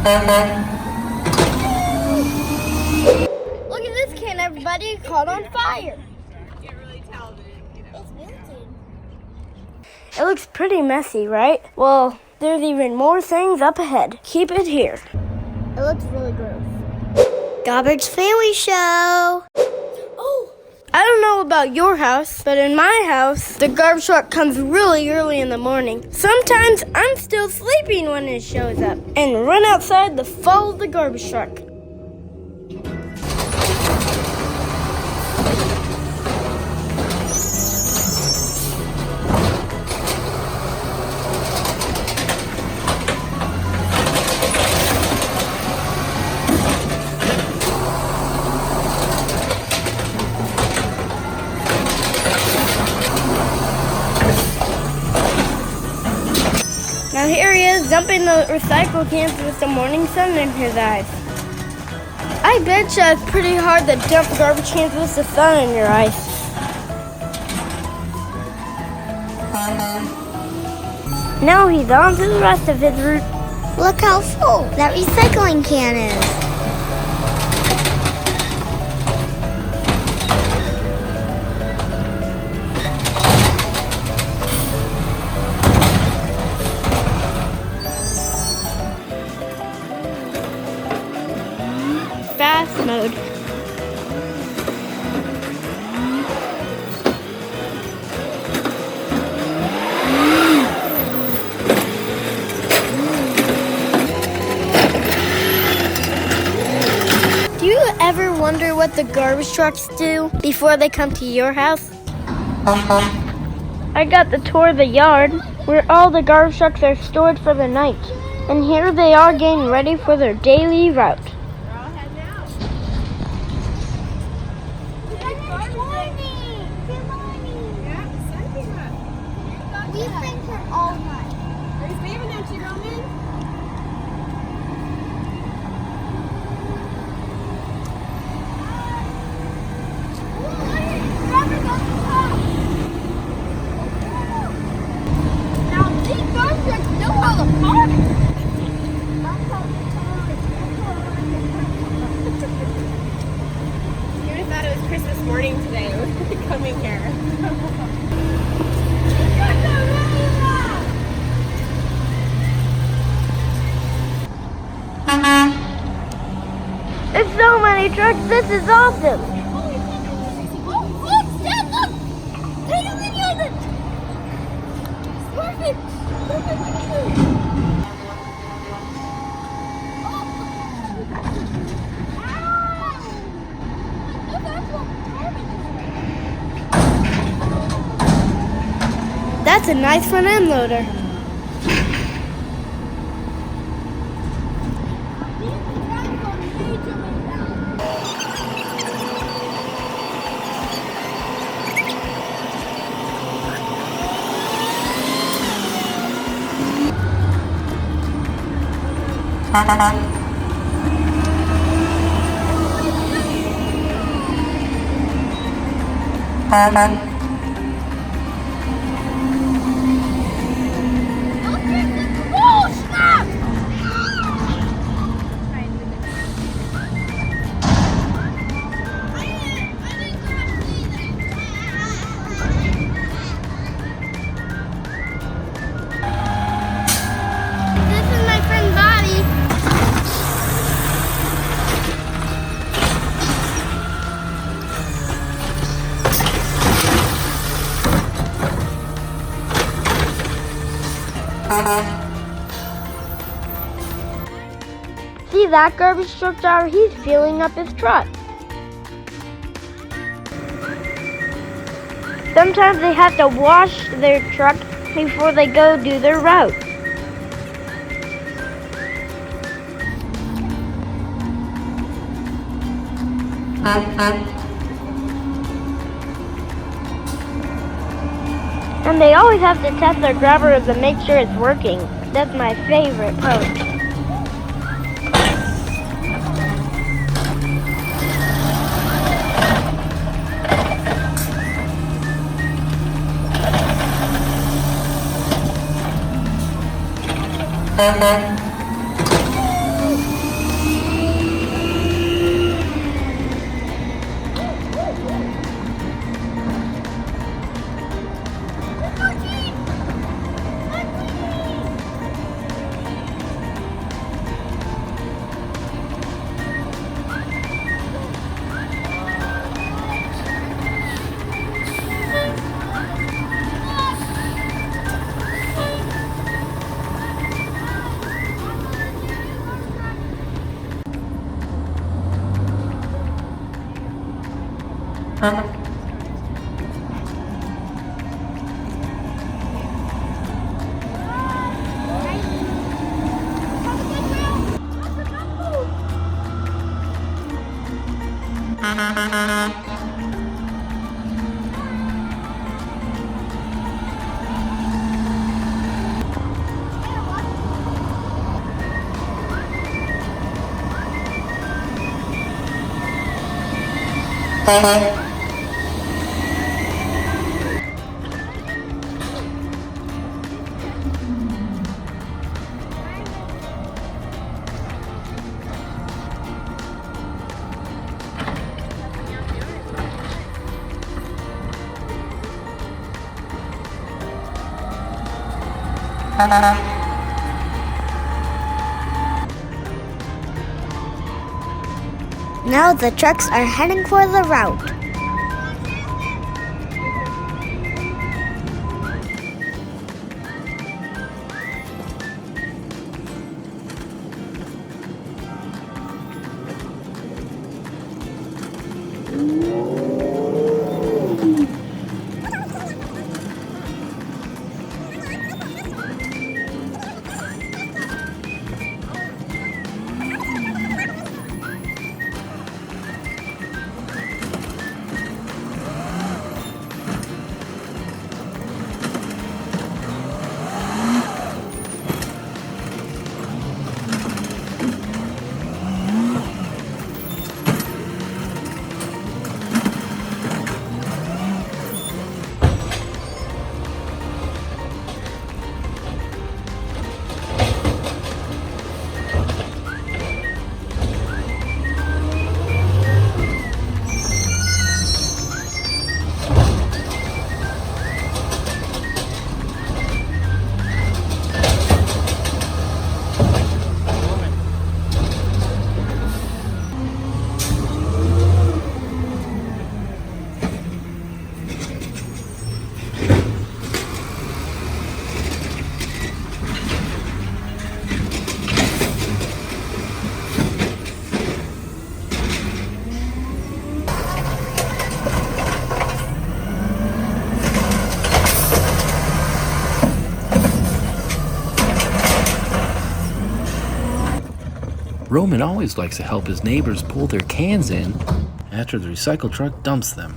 Look at this can, everybody. It caught on fire. Can't really tell, but It's melted. It looks pretty messy, right? Well, there's even more things up ahead. Keep it here. It looks really gross. Garbage Family Show. Oh! I don't know about your house, but in my house, the garbage truck comes really early in the morning. Sometimes I'm still sleeping when it shows up and run outside to follow the garbage truck. Now here he is, dumping the recycle cans with the morning sun in his eyes. I bet you it's pretty hard to dump garbage cans with the sun in your eyes. Now he's on to the rest of his route. Look how full that recycling can is. Fast mode. Do you ever wonder what the garbage trucks do before they come to your house? I got the tour of the yard where all the garbage trucks are stored for the night. And here they are getting ready for their daily route. We've been here all night. Are you waving at you, Roman? Now these garbage trucks know how to park. You would have thought it was Christmas morning today. Coming here. There's so many trucks, this is awesome. Oh, look, Dad, look! Take a video of it! Perfect! Perfect video! That's a nice front end loader. Oh, snap! This is my friend Bobby. See that garbage truck driver? He's filling up his truck. Sometimes they have to wash their truck before they go do their route. And they always have to test their grabber to make sure it's working. That's my favorite part. Now the trucks are heading for the route. Roman always likes to help his neighbors pull their cans in after the recycle truck dumps them.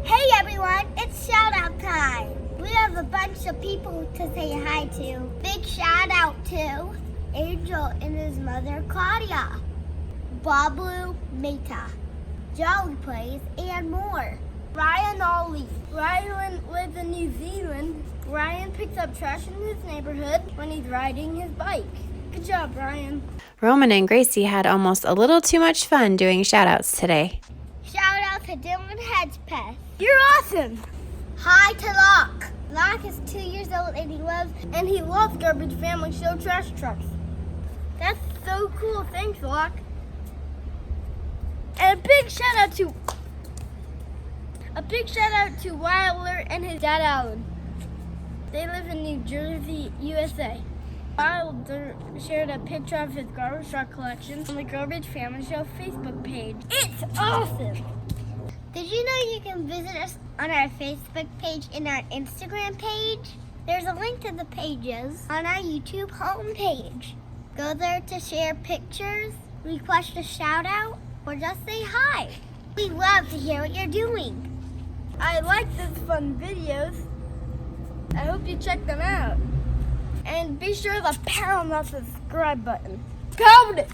Hey everyone, it's shout out time. We have a bunch of people to say hi to. Big shout out to Angel and his mother Claudia, Babu Meta, Jolly Plays, and more. Ryan Ollie. Ryan lives in New Zealand. Ryan picks up trash in his neighborhood when he's riding his bike. Good job, Ryan. Roman and Gracey had almost a little too much fun doing shout-outs today. Shout out to Dylan Hedgepeth. You're awesome. Hi to Locke. Locke is 2 years old and He loves Garbage Family Show trash trucks. That's so cool. Thanks, Locke. And a big shout out to Wilder and his dad Alan. They live in New Jersey, USA. Wilder shared a picture of his garbage truck collection on the Garbage Family Show Facebook page. It's awesome! Did you know you can visit us on our Facebook page and our Instagram page? There's a link to the pages on our YouTube homepage. Go there to share pictures, request a shout out, or just say hi. We love to hear what you're doing. I like these fun videos. I hope you check them out. And be sure to pound that subscribe button. Pound it!